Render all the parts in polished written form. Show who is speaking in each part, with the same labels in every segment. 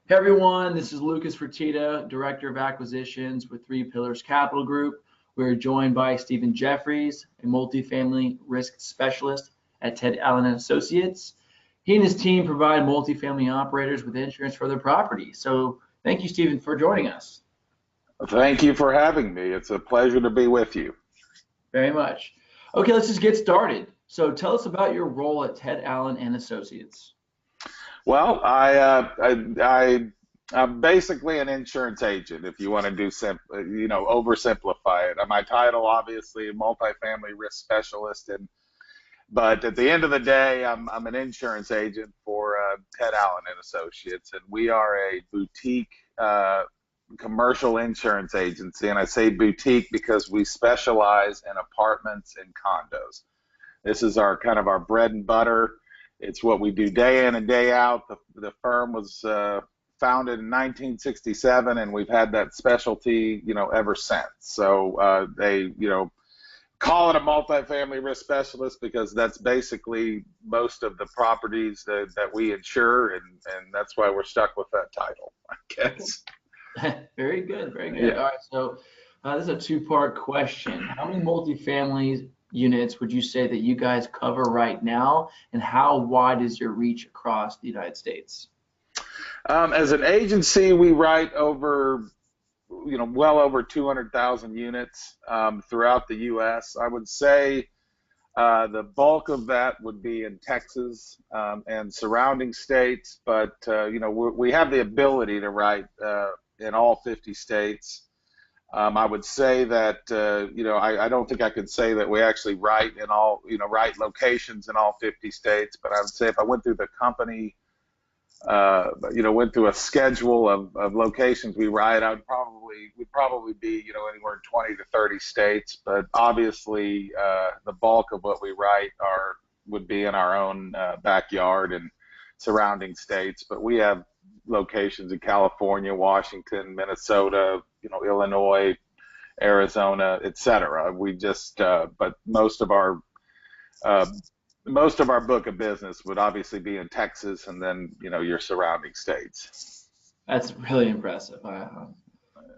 Speaker 1: Hey everyone, this is Lucas Fertitta, Director of Acquisitions with Three Pillars Capital Group. We're joined by Stephen Jeffries, a multifamily risk specialist at Ted Allen and Associates. He and his team provide multifamily operators with insurance for their property. So thank you, Stephen, for joining us.
Speaker 2: Thank you for having me. It's a pleasure to be with you.
Speaker 1: Very much. Okay, let's just get started. So tell us about your role at Ted Allen and Associates.
Speaker 2: Well, I'm basically an insurance agent, if you want to oversimplify it. My title, obviously, multifamily risk specialist, but at the end of the day, I'm an insurance agent for Ted Allen and Associates, and we are a boutique commercial insurance agency. And I say boutique because we specialize in apartments and condos. This is our kind of our bread and butter. It's what we do day in and day out. The firm was founded in 1967, and we've had that specialty, ever since. So they, call it a multifamily risk specialist because that's basically most of the properties that we insure, and that's why we're stuck with that title, I guess.
Speaker 1: Very good, very good.
Speaker 2: Yeah.
Speaker 1: All right, so this is a two-part question. How many multifamily units would you say that you guys cover right now, and how wide is your reach across the United States?
Speaker 2: As an agency, we write over, well over 200,000 units throughout the U.S. I would say the bulk of that would be in Texas and surrounding states, but we have the ability to write in all 50 states. I would say that, I don't think I could say that we actually write in all, write locations in all 50 states, but I would say if I went through the company, went through a schedule of locations we write, we'd probably be, anywhere in 20 to 30 states, but obviously the bulk of what we write would be in our own backyard and surrounding states, but we have locations in California, Washington, Minnesota, Illinois, Arizona, etc. We just, but most of our book of business would obviously be in Texas, and then your surrounding states.
Speaker 1: That's really impressive.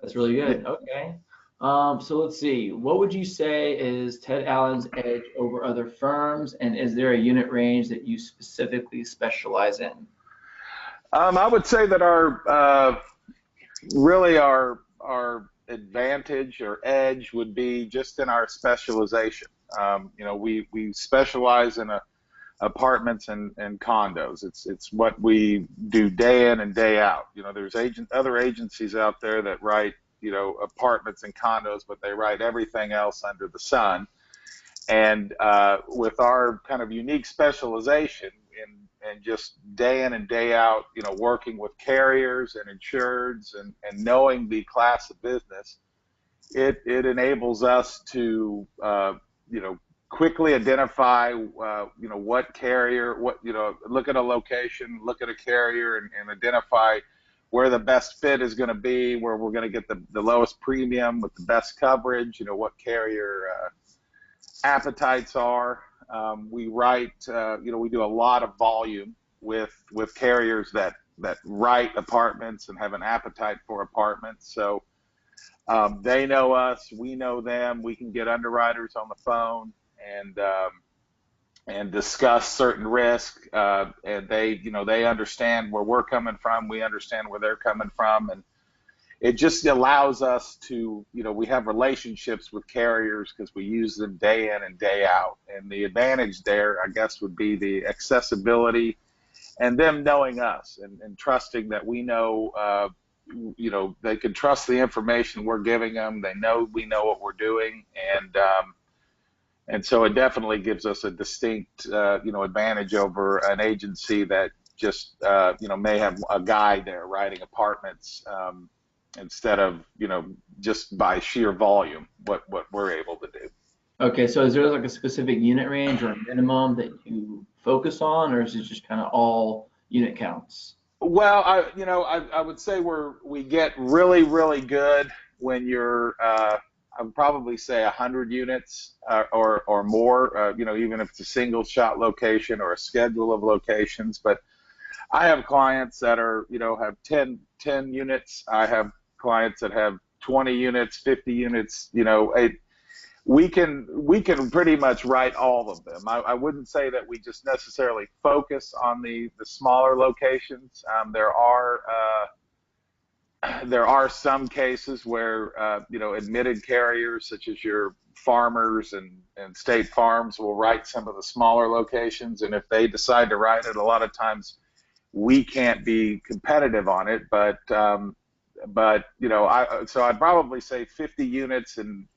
Speaker 1: That's really good. Okay. So let's see. What would you say is Ted Allen's edge over other firms, and is there a unit range that you specifically specialize in?
Speaker 2: I would say that our advantage or edge would be just in our specialization. We specialize in apartments and condos. It's what we do day in and day out. There's other agencies out there that write apartments and condos, but they write everything else under the sun. And with our kind of unique specialization and just day in and day out, working with carriers and insureds and knowing the class of business, it enables us to, quickly identify, what carrier, look at a location, look at a carrier and identify where the best fit is going to be, where we're going to get the lowest premium with the best coverage, what carrier appetites are. We write, we do a lot of volume with carriers that write apartments and have an appetite for apartments. So they know us, we know them. We can get underwriters on the phone and discuss certain risk, and they understand where we're coming from. We understand where they're coming from, and it just allows us to, we have relationships with carriers because we use them day in and day out. And the advantage there, I guess, would be the accessibility and them knowing us and trusting that we know, they can trust the information we're giving them. They know we know what we're doing, and so it definitely gives us a distinct, advantage over an agency that just, may have a guy there writing apartments. Instead of, just by sheer volume, what we're able to do.
Speaker 1: Okay, so is there like a specific unit range or a minimum that you focus on, or is it just kind of all unit counts?
Speaker 2: Well, I would say we get really, really good when you're, I would probably say 100 units or more, even if it's a single shot location or a schedule of locations. But I have clients that are, have 10 units. I have clients that have 20 units, 50 units. We can pretty much write all of them. I wouldn't say that we just necessarily focus on the smaller locations. There are some cases where admitted carriers such as your Farmers and State Farms will write some of the smaller locations, and if they decide to write it, a lot of times we can't be competitive on it. So I'd probably say 50 units and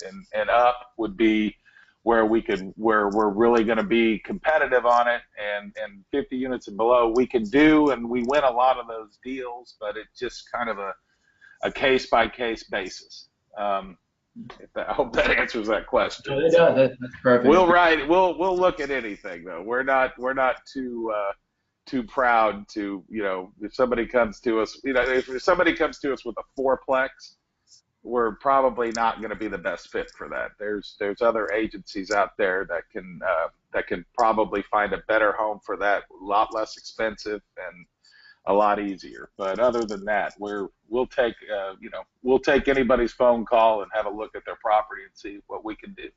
Speaker 2: up would be where we're really going to be competitive on it, and 50 units and below we can do, and we win a lot of those deals, but it's just kind of a case by case basis. I hope that answers that question.
Speaker 1: No, it does. That's perfect.
Speaker 2: We'll look at anything though. We're not too proud to, if somebody comes to us, if somebody comes to us with a fourplex, we're probably not going to be the best fit for that. There's other agencies out there that can probably find a better home for that, a lot less expensive and a lot easier. But other than that, we'll take anybody's phone call and have a look at their property and see what we can do.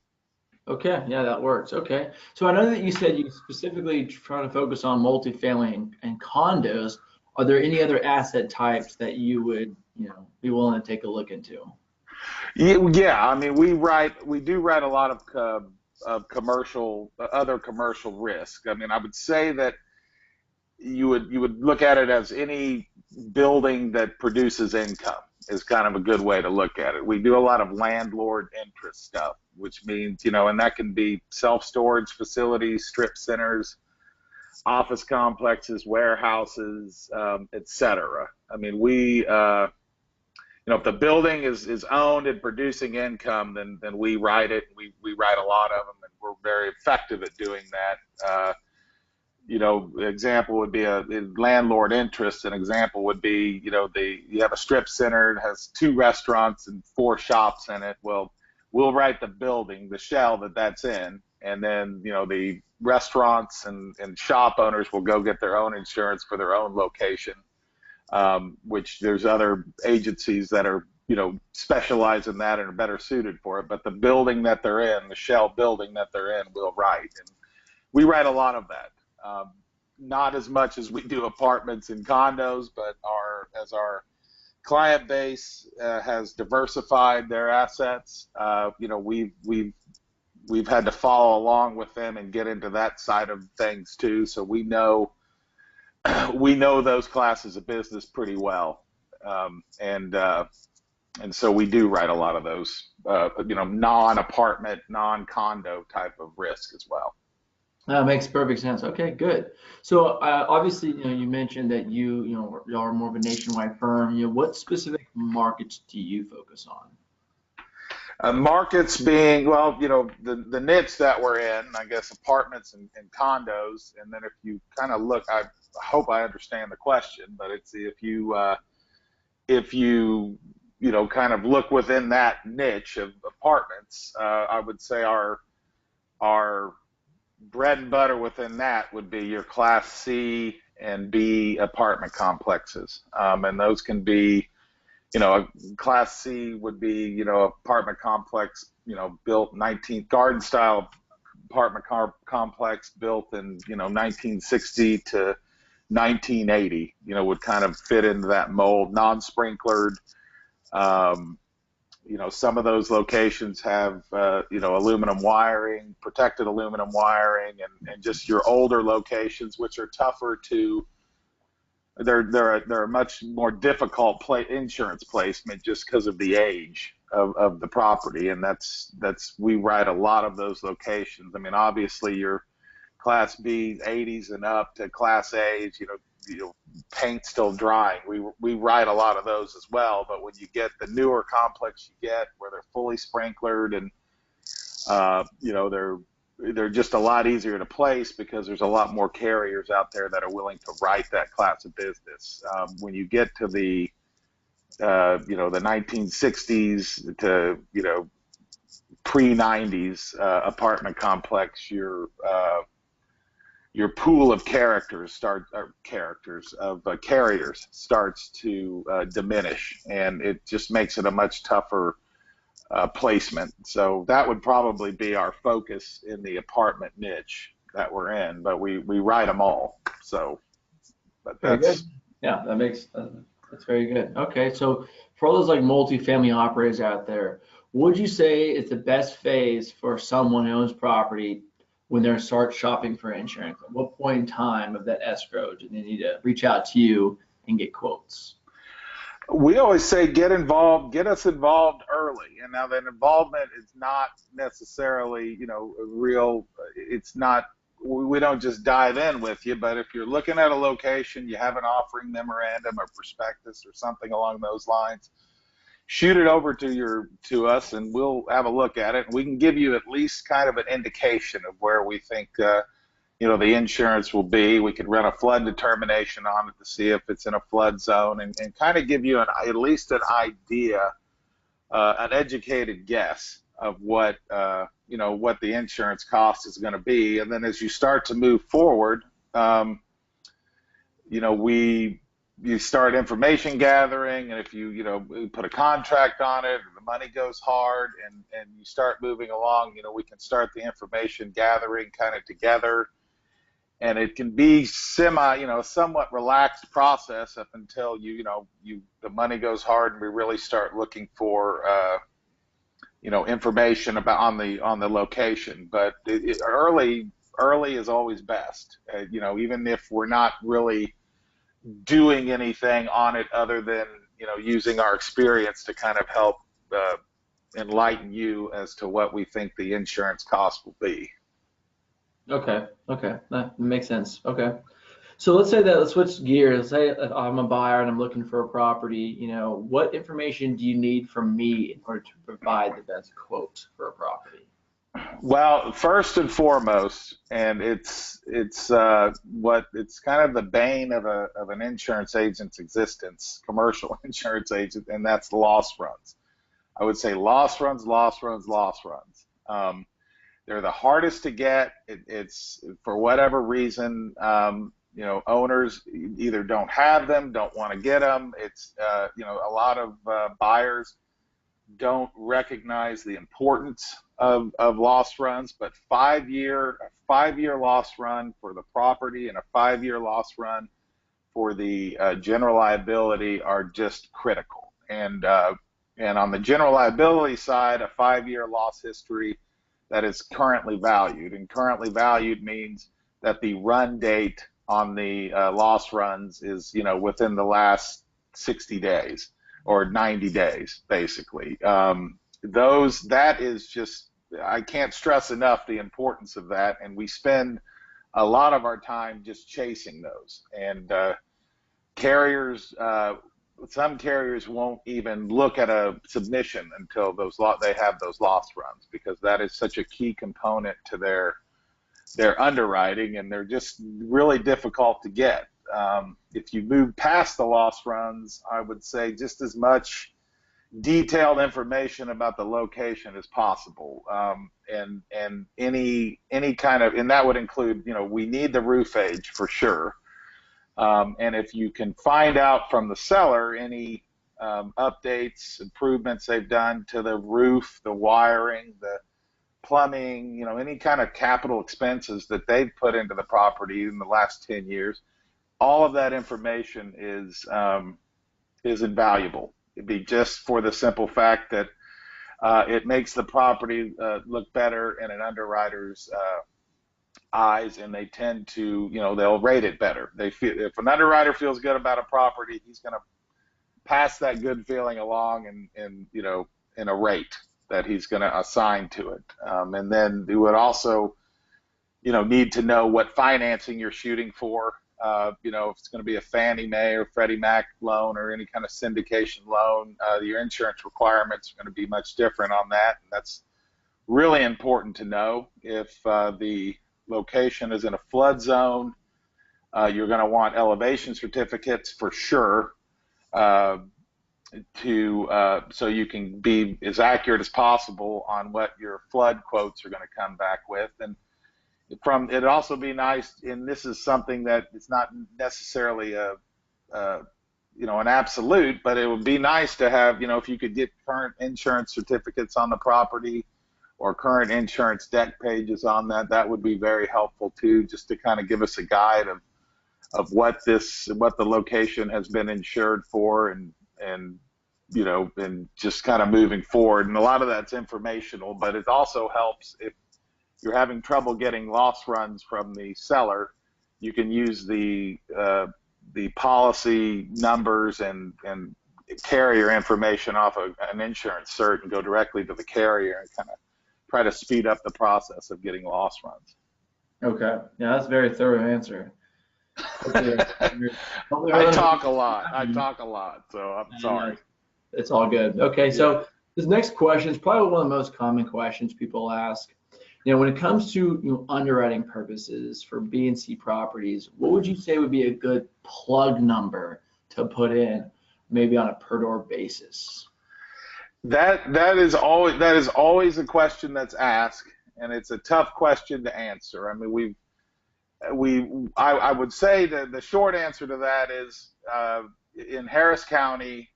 Speaker 1: Okay, yeah, that works. Okay. So I know that you said you specifically try to focus on multifamily and condos. Are there any other asset types that you would, be willing to take a look into?
Speaker 2: Yeah, I mean, we do write a lot of commercial, other commercial risk. I mean, I would say that you would look at it as any building that produces income is kind of a good way to look at it. We do a lot of landlord interest stuff, which means, and that can be self-storage facilities, strip centers, office complexes, warehouses, etc. I mean, if the building is owned and producing income, then we write it. We write a lot of them, and we're very effective at doing that. Example would be a landlord interest. An example would be, you have a strip center, it has 2 restaurants and 4 shops in it. Well, we'll write the building, the shell that's in, and then, the restaurants and shop owners will go get their own insurance for their own location, which there's other agencies that are, specialize in that and are better suited for it. But the building that they're in, the shell building that they're in, we'll write. And we write a lot of that. Not as much as we do apartments and condos, but as our client base has diversified their assets, we've had to follow along with them and get into that side of things too. So we know those classes of business pretty well, and so we do write a lot of those, non-apartment, non-condo type of risk as well.
Speaker 1: That makes perfect sense. Okay, good. So obviously, you mentioned that you are more of a nationwide firm. What specific markets do you focus on?
Speaker 2: Markets being, well, the niche that we're in, I guess, apartments and condos. And then if you kind of look, I hope I understand the question, but it's if you kind of look within that niche of apartments, I would say our bread and butter within that would be your Class C and B apartment complexes. And those can be, a Class C would be, apartment complex, built garden style apartment complex built in, 1960 to 1980, would kind of fit into that mold, non-sprinklered. Some of those locations have, aluminum wiring, protected aluminum wiring, and just your older locations, which are tougher they're a much more difficult insurance placement just because of the age of the property. And we write a lot of those locations. I mean, obviously your Class B, 80s and up to Class A's, paint still drying. We write a lot of those as well. But when you get the newer complex you get where they're fully sprinklered and they're just a lot easier to place because there's a lot more carriers out there that are willing to write that class of business. When you get to the the 1960s to pre-90s apartment complex, your pool of carriers starts to diminish, and it just makes it a much tougher placement. So that would probably be our focus in the apartment niche that we're in, but we write them all. So, but
Speaker 1: Very good.
Speaker 2: that's
Speaker 1: Yeah, that's very good. Okay, so for all those like multifamily operators out there, would you say it's the best phase for someone who owns property when they start shopping for insurance? At what point in time of that escrow do they need to reach out to you and get quotes?
Speaker 2: we always say get involved, get us involved early. And now that involvement is not necessarily, a real, it's not, we don't just dive in with you, but if you're looking at a location, you have an offering memorandum or prospectus or something along those lines, shoot it over to us and we'll have a look at it. We can give you at least kind of an indication of where we think the insurance will be. We could run a flood determination on it to see if it's in a flood zone, and kind of give you at least an idea, an educated guess of what what the insurance cost is going to be. And then as you start to move forward, you start information gathering, and if you put a contract on it, the money goes hard, and you start moving along, we can start the information gathering kind of together, and it can be somewhat relaxed process up until the money goes hard and we really start looking for information about on the location. But early is always best. Even if we're not really doing anything on it other than using our experience to kind of help enlighten you as to what we think the insurance cost will be.
Speaker 1: Okay, that makes sense. Okay. So let's switch gears. Let's say if I'm a buyer and I'm looking for a property, what information do you need from me in order to provide the best quote for a property?
Speaker 2: Well, first and foremost, and it's kind of the bane of an insurance agent's existence, commercial insurance agent, and that's loss runs. I would say loss runs. They're the hardest to get. It's for whatever reason, owners either don't have them, don't want to get them. It's a lot of buyers don't recognize the importance of loss runs, but a 5-year loss run for the property and a 5-year loss run for the general liability are just critical. And on the general liability side, a 5-year loss history that is currently valued. And currently valued means that the run date on the loss runs is, within the last 60 days or 90 days, basically. That is just, I can't stress enough the importance of that. And we spend a lot of our time just chasing those. And some carriers won't even look at a submission until they have those loss runs, because that is such a key component to their underwriting, and they're just really difficult to get. If you move past the loss runs, I would say just as much detailed information about the location as possible, and any kind of, and that would include, we need the roof age for sure. And if you can find out from the seller any updates, improvements they've done to the roof, the wiring, the plumbing, any kind of capital expenses that they've put into the property in the last 10 years, all of that information is invaluable. It'd be just for the simple fact that it makes the property look better in an underwriter's eyes, and they tend to, they'll rate it better. They feel, if an underwriter feels good about a property, he's going to pass that good feeling along in a rate that he's going to assign to it. And then you would also, need to know what financing you're shooting for. If it's going to be a Fannie Mae or Freddie Mac loan or any kind of syndication loan, your insurance requirements are going to be much different on that. And that's really important to know. If the location is in a flood zone, you're going to want elevation certificates for sure, so you can be as accurate as possible on what your flood quotes are going to come back with. And It'd also be nice, and this is something that it's not necessarily a an absolute, but it would be nice to have, if you could get current insurance certificates on the property or current insurance deck pages on that, that would be very helpful too, just to kind of give us a guide of what the location has been insured for, and and just kind of moving forward. And a lot of that's informational, but it also helps if you're having trouble getting loss runs from the seller. You can use the policy numbers and carrier information off of an insurance cert and go directly to the carrier and kind of try to speed up the process of getting loss runs.
Speaker 1: Okay. Yeah, that's a very thorough answer.
Speaker 2: I talk a lot, so I'm sorry.
Speaker 1: It's all good. Okay, so this next question is probably one of the most common questions people ask. When it comes to underwriting purposes for B and C properties, what would you say would be a good plug number to put in, maybe on a per door basis?
Speaker 2: That is always a question that's asked, and it's a tough question to answer. I mean, I would say that the short answer to that is in Harris County,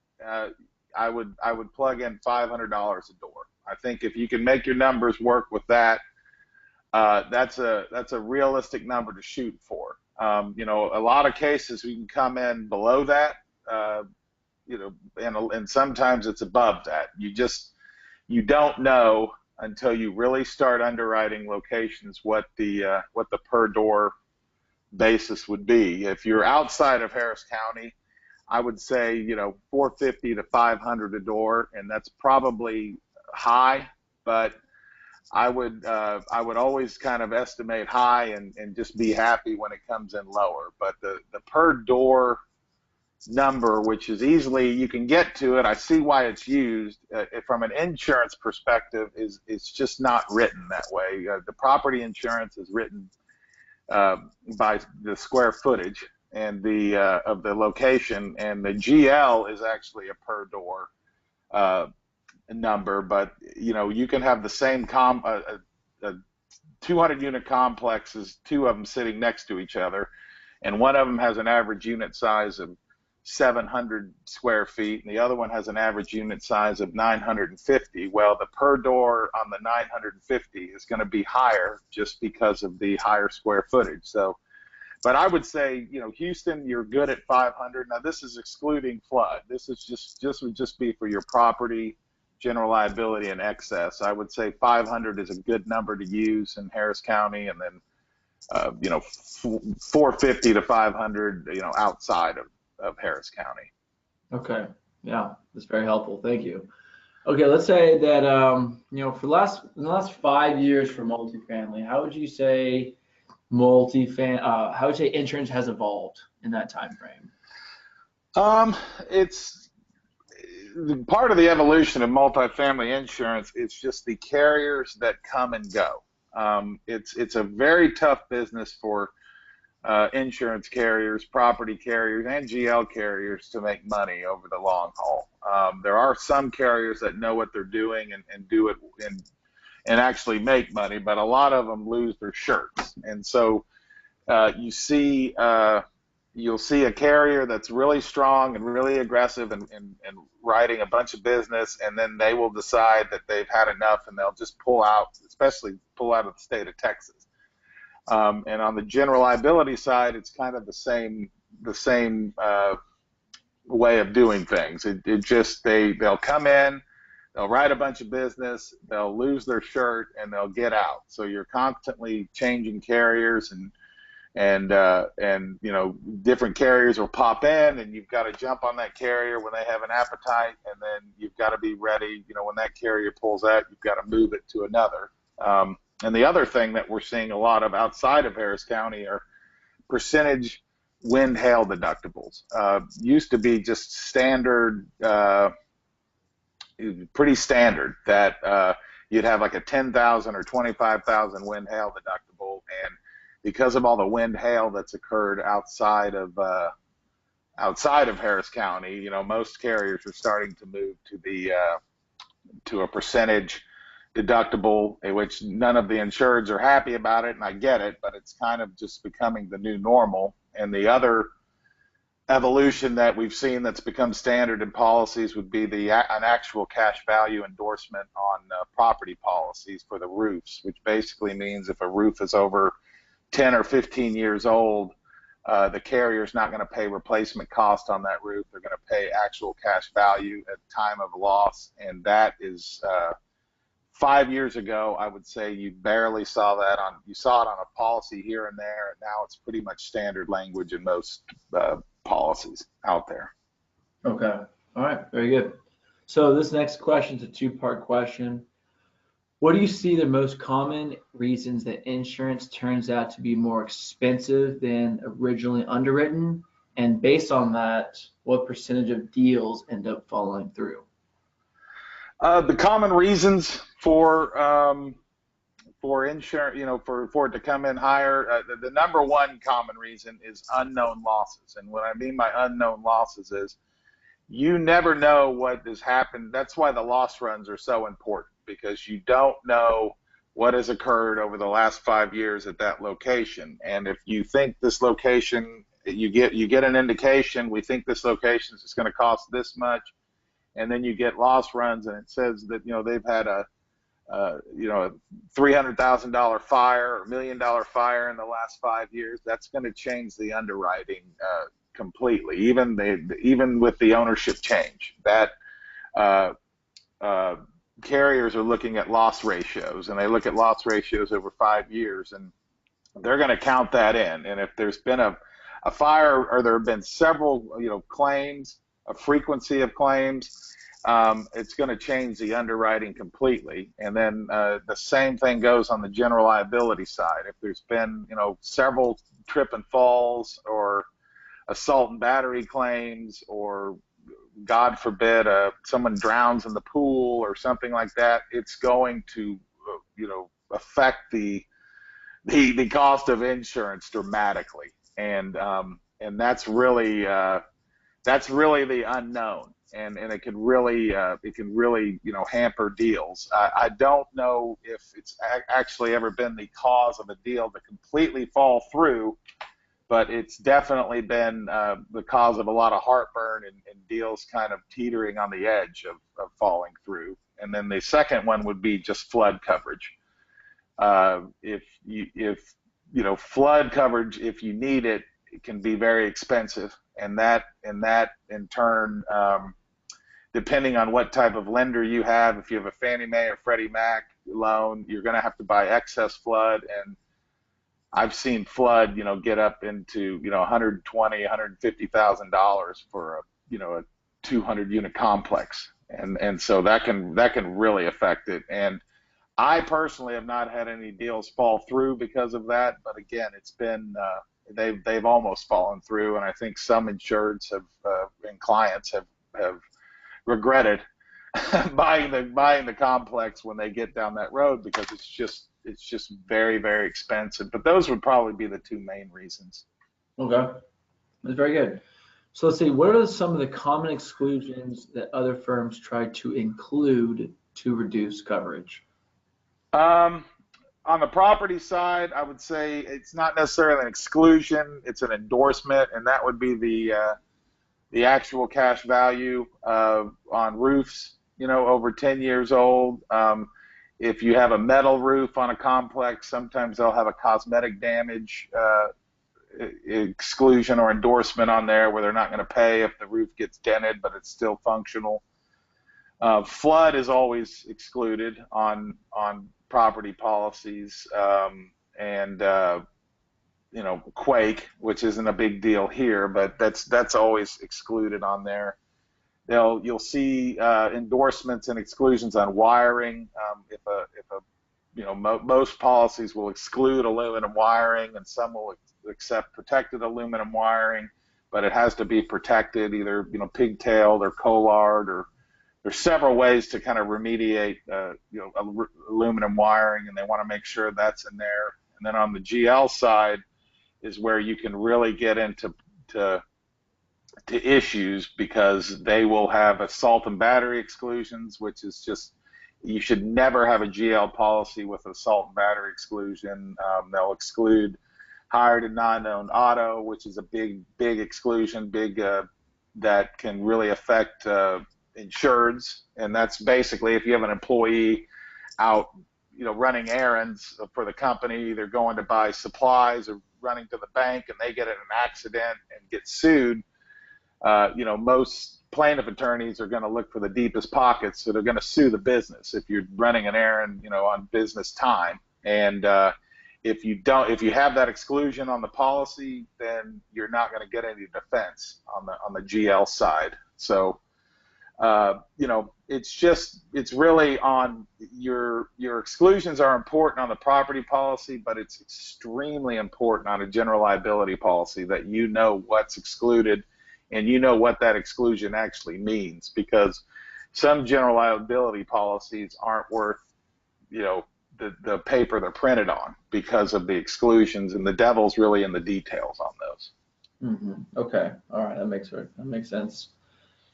Speaker 2: I would plug in $500 a door. I think if you can make your numbers work with that, that's a realistic number to shoot for. A lot of cases we can come in below that, and sometimes it's above that. You don't know until you really start underwriting locations what the per door basis would be. If you're outside of Harris County, I would say 450 to 500 a door, and that's probably high, but I would always kind of estimate high and just be happy when it comes in lower. But the per door number, which is easily, you can get to it, I see why it's used from an insurance perspective, it's just not written that way. The property insurance is written by the square footage and of the location, and the GL is actually a per door number. But you can have the same 200 unit complexes, two of them sitting next to each other, and one of them has an average unit size of 700 square feet, and the other one has an average unit size of 950. Well, the per door on the 950 is going to be higher just because of the higher square footage. So, but I would say, Houston, you're good at 500. Now, this is excluding flood. This is would just be for your property, general liability, and excess. I would say 500 is a good number to use in Harris County, and then 450 to 500, outside of Harris County.
Speaker 1: Okay, yeah, that's very helpful. Thank you. Okay, let's say that for in the last 5 years for multifamily, how would you say insurance has evolved in that time frame?
Speaker 2: It's part of the evolution of multifamily insurance. It's just the carriers that come and go. It's a very tough business for insurance carriers, property carriers, and GL carriers to make money over the long haul. There are some carriers that know what they're doing and do it and actually make money, but a lot of them lose their shirts. And so you'll see a carrier that's really strong and really aggressive and writing a bunch of business, and then they will decide that they've had enough and they'll just pull out, especially pull out of the state of Texas. And on the general liability side, it's kind of the same way of doing things. They'll come in, they'll write a bunch of business, they'll lose their shirt, and they'll get out. So you're constantly changing carriers, and different carriers will pop in, and you've got to jump on that carrier when they have an appetite, and then you've got to be ready. When that carrier pulls out, you've got to move it to another. And the other thing that we're seeing a lot of outside of Harris County are percentage wind hail deductibles. Used to be just standard, pretty standard that you'd have like a 10,000 or 25,000 wind hail deductible, and because of all the wind hail that's occurred outside of Harris County, most carriers are starting to move to a percentage deductible, which none of the insureds are happy about it, and I get it, but it's kind of just becoming the new normal. And the other evolution that we've seen that's become standard in policies would be an actual cash value endorsement on property policies for the roofs, which basically means if a roof is over 10 or 15 years old, the carrier's not going to pay replacement cost on that roof. They're going to pay actual cash value at time of loss, and that is 5 years ago, I would say you barely saw that you saw it on a policy here and there, and now it's pretty much standard language in most policies out there.
Speaker 1: Okay. All right. Very good. So this next question is a two-part question. What do you see the most common reasons that insurance turns out to be more expensive than originally underwritten? And based on that, what percentage of deals end up falling through?
Speaker 2: The common reasons for insurance, for it to come in higher, the number one common reason is unknown losses. And what I mean by unknown losses is you never know what has happened. That's why the loss runs are so important, because you don't know what has occurred over the last 5 years at that location. And if you think this location, you get an indication, we think this location is going to cost this much, and then you get loss runs and it says that they've had a $300,000 fire or $1 million fire in the last 5 years. That's going to change the underwriting completely. Even with the ownership change, that carriers are looking at loss ratios, and they look at loss ratios over 5 years, and they're going to count that in. And if there's been a fire, or there have been several claims, a frequency of claims, it's going to change the underwriting completely. And then the same thing goes on the general liability side. If there's been several trip and falls, or assault and battery claims, or God forbid someone drowns in the pool or something like that, it's going to affect the cost of insurance dramatically. And that's really the unknown, and it can really hamper deals. I don't know if it's actually ever been the cause of a deal to completely fall through, but it's definitely been the cause of a lot of heartburn and deals kind of teetering on the edge of falling through. And then the second one would be just flood coverage. If flood coverage, if you need it, it can be very expensive, and that in turn, depending on what type of lender you have, if you have a Fannie Mae or Freddie Mac loan, you're going to have to buy excess flood. And I've seen flood, get up into $120,000, $150,000 for a 200 unit complex, and so that can really affect it. And I personally have not had any deals fall through because of that, but again, it's been they've almost fallen through, and I think some insureds have and clients have regretted buying the complex when they get down that road, because it's just very, very expensive. But those would probably be the two main reasons.
Speaker 1: Okay, that's very good. So let's see, what are some of the common exclusions that other firms try to include to reduce coverage?
Speaker 2: On the property side, I would say it's not necessarily an exclusion, it's an endorsement, and that would be the actual cash value on roofs, over 10 years old. If you have a metal roof on a complex, sometimes they'll have a cosmetic damage exclusion or endorsement on there, where they're not going to pay if the roof gets dented, but it's still functional. Flood is always excluded on property policies, and quake, which isn't a big deal here, but that's always excluded on there. You'll see endorsements and exclusions on wiring. Most policies will exclude aluminum wiring, and some will accept protected aluminum wiring, but it has to be protected, either pigtailed or collard, or there's several ways to kind of remediate aluminum wiring, and they want to make sure that's in there. And then on the GL side is where you can really get into issues, because they will have assault and battery exclusions, which is just You should never have a GL policy with assault and battery exclusion. They'll exclude hired and non-owned auto, which is a big exclusion, that can really affect insureds. And that's basically if you have an employee out, running errands for the company, either going to buy supplies or running to the bank, and they get in an accident and get sued. Most plaintiff attorneys are going to look for the deepest pockets, so they're going to sue the business if you're running an errand, on business time. And if you have that exclusion on the policy, then you're not going to get any defense on the GL side. So, it's really on your exclusions are important on the property policy, but it's extremely important on a general liability policy that you know what's excluded and you know what that exclusion actually means, because some general liability policies aren't worth, the paper they're printed on because of the exclusions, and the devil's really in the details on those.
Speaker 1: Okay, all right, that makes sense.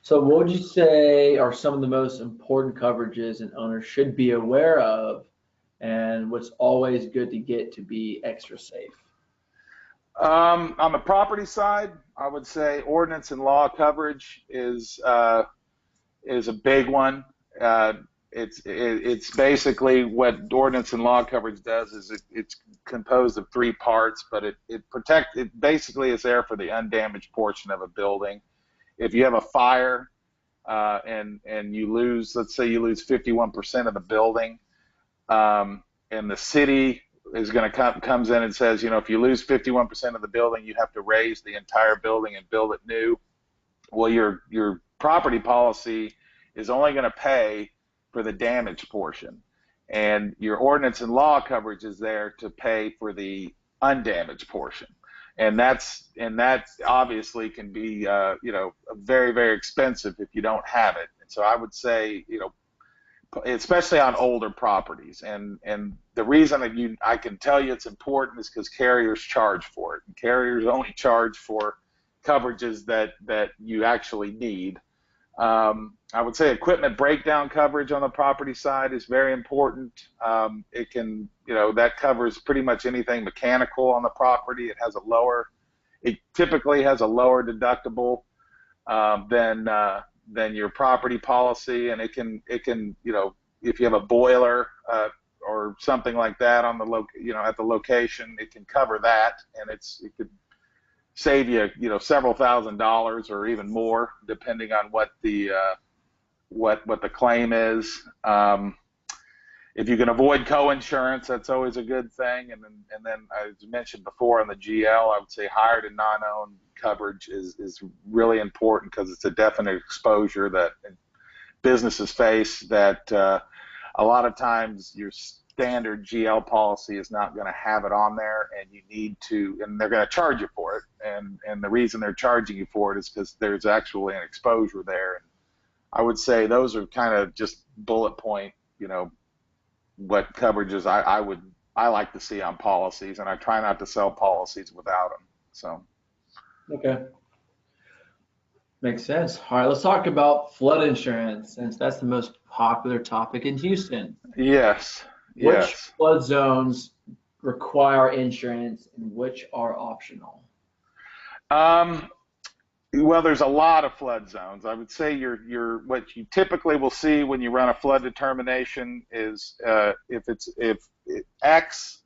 Speaker 1: So what would you say are some of the most important coverages an owner should be aware of, and what's always good to get to be extra safe?
Speaker 2: On the property side, I would say ordinance and law coverage is a big one. It's basically what ordinance and law coverage does is it's composed of three parts, but it basically is there for the undamaged portion of a building. If you have a fire and you lose, let's say you lose 51% of the building, and the city is going to comes in and says, if you lose 51% of the building, you have to raise the entire building and build it new. Well, your property policy is only going to pay for the damaged portion, and your ordinance and law coverage is there to pay for the undamaged portion. And that obviously can be, very, very expensive if you don't have it. And so I would say, especially on older properties, and the reason I can tell you it's important is because carriers charge for it, and carriers only charge for coverages that you actually need. I would say equipment breakdown coverage on the property side is very important. It can, that covers pretty much anything mechanical on the property. It typically has a lower deductible than your property policy, and it can, if you have a boiler or something like that on at the location, it can cover that, and it could save you, several $1,000s or even more, depending on what the claim is. If you can avoid co-insurance, that's always a good thing. And then as mentioned before on the GL, I would say hired and non-owned coverage is really important because it's a definite exposure that businesses face that a lot of times your standard GL policy is not going to have it on there, and you need to, and they're going to charge you for it. And the reason they're charging you for it is because there's actually an exposure there. And I would say those are kind of just bullet point, what coverages I like to see on policies, and I try not to sell policies without them. So.
Speaker 1: Okay. Makes sense. All right, let's talk about flood insurance, since that's the most popular topic in Houston.
Speaker 2: Yes.
Speaker 1: Which flood zones require insurance and which are optional?
Speaker 2: Well, there's a lot of flood zones. I would say what you typically will see when you run a flood determination is if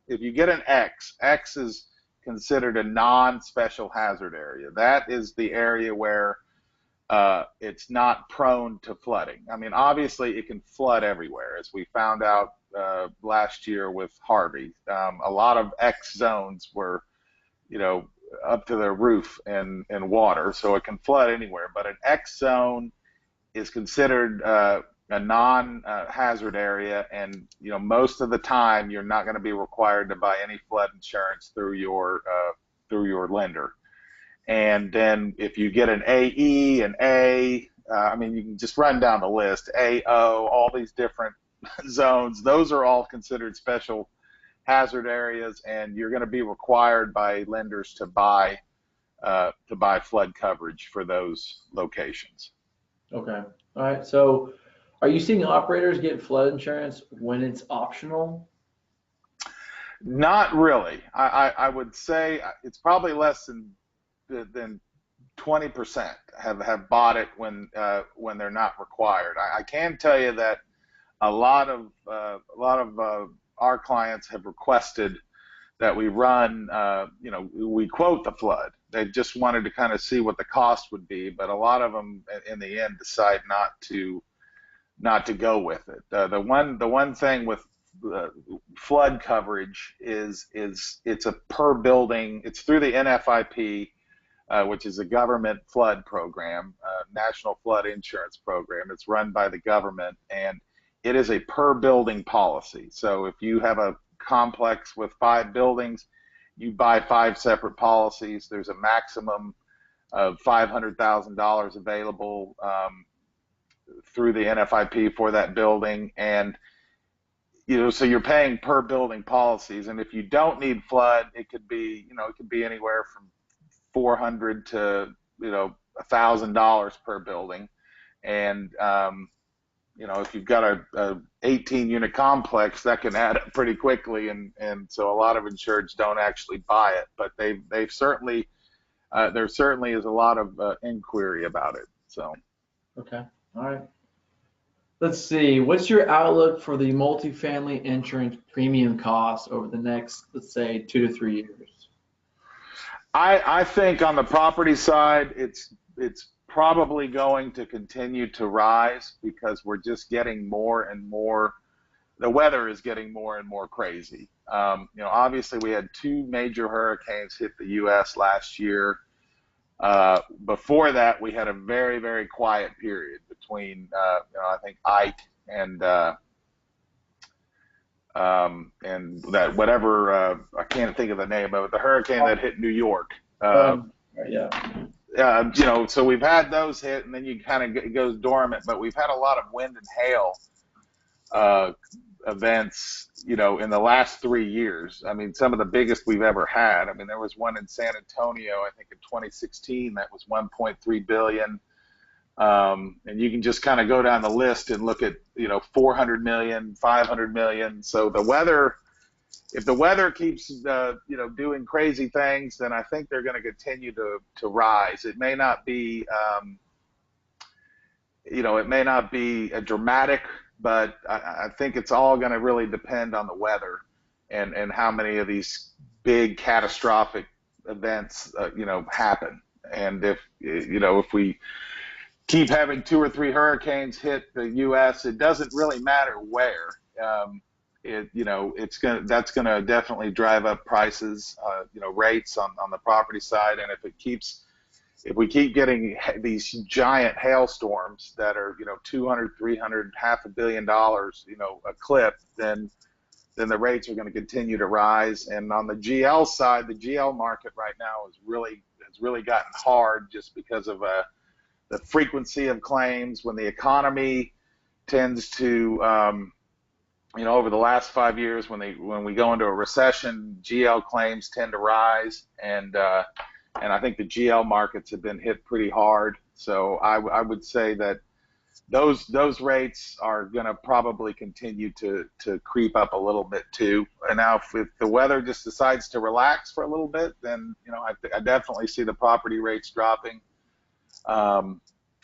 Speaker 2: you get an X is considered a non-special hazard area. That is the area where it's not prone to flooding. I mean, obviously it can flood everywhere, as we found out last year with Harvey. A lot of X zones were, up to their roof in water, so it can flood anywhere. But an X zone is considered a non-hazard area, and most of the time you're not going to be required to buy any flood insurance through your lender. And then if you get an AE, an A, you can just run down the list, AO, all these different zones, those are all considered special hazard areas, and you're going to be required by lenders to buy flood coverage for those locations.
Speaker 1: Okay. All right. So Are you seeing operators get flood insurance when it's optional?
Speaker 2: Not really. I would say it's probably less than 20% have bought it when they're not required. I can tell you that a lot of our clients have requested that we run, we quote the flood. They just wanted to kind of see what the cost would be, but a lot of them in the end decide not to go with it. The one thing with flood coverage is it's a per building. It's through the NFIP, which is a government flood program, National Flood Insurance Program. It's run by the government, and it is a per building policy. So if you have a complex with 5 buildings, you buy 5 separate policies. There's a maximum of $500,000 available through the NFIP for that building, and so you're paying per building policies. And if you don't need flood, it could be anywhere from 400 to $1,000 per building. And if you've got a 18 unit complex, that can add up pretty quickly, and so a lot of insureds don't actually buy it, but they've certainly there certainly is a lot of inquiry about it. So
Speaker 1: Okay. All right. Let's see. What's your outlook for the multifamily insurance premium cost over the next, let's say, 2 to 3 years?
Speaker 2: I think on the property side, it's probably going to continue to rise because we're just getting more and more. The weather is getting more and more crazy. Obviously we had 2 major hurricanes hit the U.S. last year. Before that, we had a very, very quiet period between, I think Ike and that whatever, I can't think of the name of it, the hurricane that hit New York.
Speaker 1: Yeah.
Speaker 2: So we've had those hit, and then it goes dormant. But we've had a lot of wind and hail events, in the last 3 years. I mean, some of the biggest we've ever had. I mean, there was one in San Antonio, I think in 2016, that was 1.3 billion. And you can just kind of go down the list and look at, 400 million, 500 million. So if the weather keeps, doing crazy things, then I think they're going to continue to rise. It may not be, a dramatic, but I think it's all going to really depend on the weather and how many of these big catastrophic events, happen. And if we keep having 2 or 3 hurricanes hit the U.S., it doesn't really matter where. That's gonna definitely drive up prices, rates on the property side. And if we keep getting these giant hailstorms that are 200, 300, $500 million, a clip, then the rates are going to continue to rise. And on the GL side, the GL market right now has really gotten hard just because of the frequency of claims. When the economy tends to over the last 5 years, when we go into a recession, GL claims tend to rise, and I think the GL markets have been hit pretty hard. So I would say that those rates are going to probably continue to creep up a little bit too. And now if the weather just decides to relax for a little bit, then I definitely see the property rates dropping. And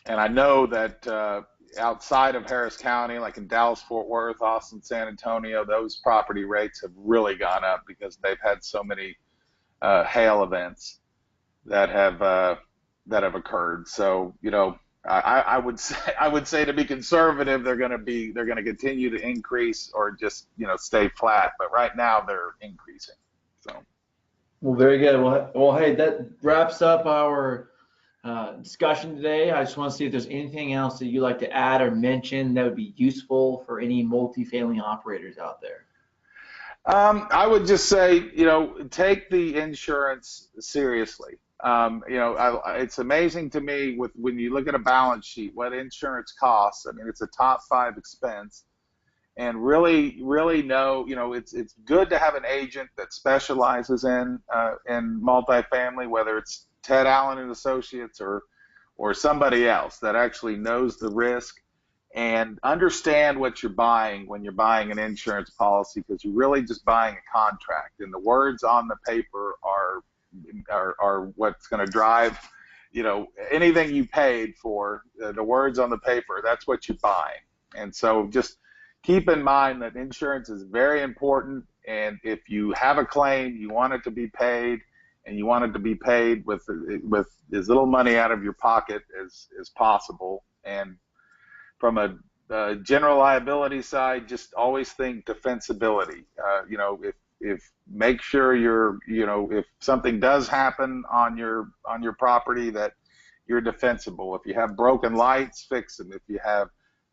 Speaker 2: I know that outside of Harris County, like in Dallas, Fort Worth, Austin, San Antonio, those property rates have really gone up because they've had so many hail events that have occurred. So I would say to be conservative, they're going to continue to increase or just stay flat. But right now they're increasing. So.
Speaker 1: Well, very good. Well, hey, that wraps up our discussion today. I just want to see if there's anything else that you'd like to add or mention that would be useful for any multifamily operators out there.
Speaker 2: I would just say, take the insurance seriously. It's amazing to me when you look at a balance sheet, what insurance costs. I mean, it's a top 5 expense, and really know, it's good to have an agent that specializes in multifamily, whether it's Ted Allen and Associates or somebody else that actually knows the risk and understand what you're buying when you're buying an insurance policy, because you're really just buying a contract, and the words on the paper are what's going to drive, anything you paid for. The words on the paper, that's what you're buying. And so just keep in mind that insurance is very important, and if you have a claim, you want it to be paid, and you want it to be paid with as little money out of your pocket as possible. And from a general liability side, just always think defensibility. If make sure if something does happen on your property, that you're defensible. If you have broken lights, fix them. If you have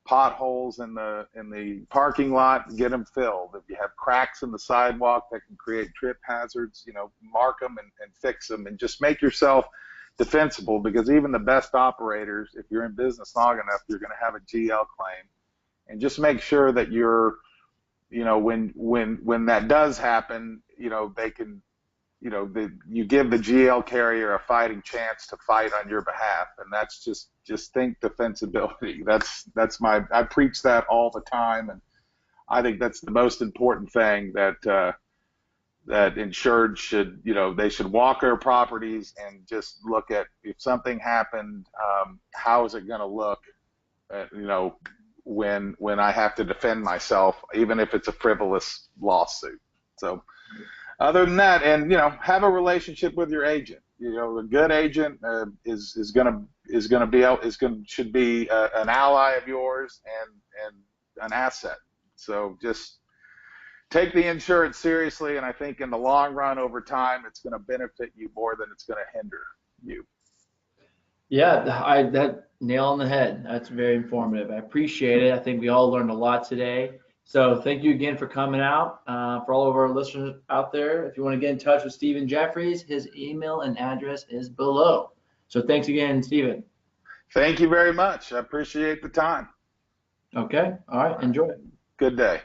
Speaker 2: potholes in the parking lot, get them filled. If you have cracks in the sidewalk that can create trip hazards, mark them and fix them, and just make yourself defensible, because even the best operators, if you're in business long enough, you're going to have a GL claim. And just make sure that you're, when that does happen, they can, you give the GL carrier a fighting chance to fight on your behalf. And that's just think defensibility. I preach that all the time, and I think that's the most important thing that insured should, they should walk their properties and just look at, if something happened, how is it going to look, when I have to defend myself, even if it's a frivolous lawsuit. So other than that, and have a relationship with your agent. A good agent should be an ally of yours and an asset. So just take the insurance seriously, and I think in the long run, over time, it's going to benefit you more than it's going to hinder you.
Speaker 1: Yeah, that nail on the head. That's very informative. I appreciate it. I think we all learned a lot today. So thank you again for coming out. For all of our listeners out there, if you want to get in touch with Stephen Jeffries, his email and address is below. So thanks again, Stephen.
Speaker 2: Thank you very much. I appreciate the time.
Speaker 1: Okay. All right. Enjoy.
Speaker 2: Good day.